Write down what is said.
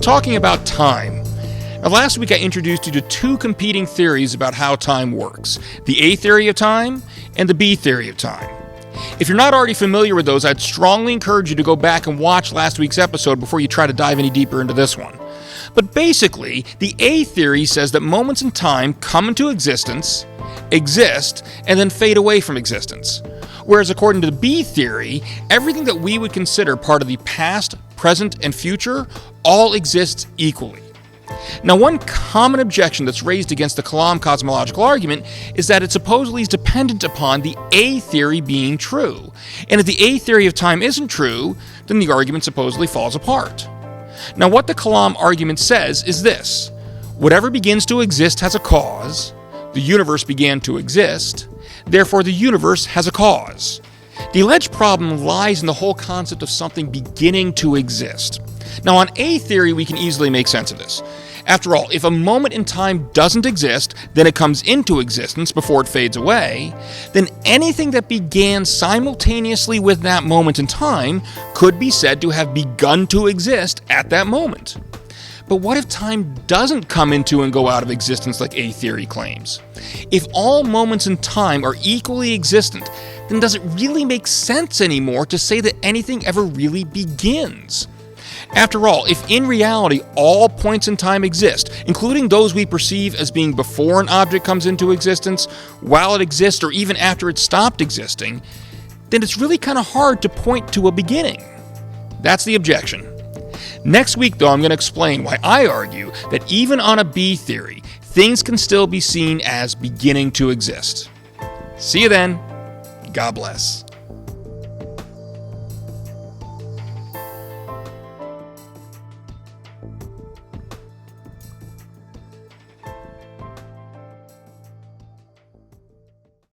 talking about time. Now, last week I introduced you to two competing theories about how time works, the A theory of time and the B theory of time. If you're not already familiar with those, I'd strongly encourage you to go back and watch last week's episode before you try to dive any deeper into this one. But basically, the A theory says that moments in time come into existence, exist, and then fade away from existence. Whereas according to the B theory, everything that we would consider part of the past, present, and future all exists equally. Now, one common objection that's raised against the Kalam cosmological argument is that it supposedly is dependent upon the A theory being true. And if the A theory of time isn't true, then the argument supposedly falls apart. Now, what the Kalam argument says is this: whatever begins to exist has a cause, the universe began to exist, therefore the universe has a cause. The alleged problem lies in the whole concept of something beginning to exist. Now, on A theory, we can easily make sense of this. After all, if a moment in time doesn't exist, then it comes into existence before it fades away, then anything that began simultaneously with that moment in time could be said to have begun to exist at that moment. But what if time doesn't come into and go out of existence like A theory claims? If all moments in time are equally existent, then does it really make sense anymore to say that anything ever really begins? After all, if in reality all points in time exist, including those we perceive as being before an object comes into existence, while it exists, or even after it stopped existing, then it's really kind of hard to point to a beginning. That's the objection. Next week, though, I'm going to explain why I argue that even on a B theory, things can still be seen as beginning to exist. See you then. God bless.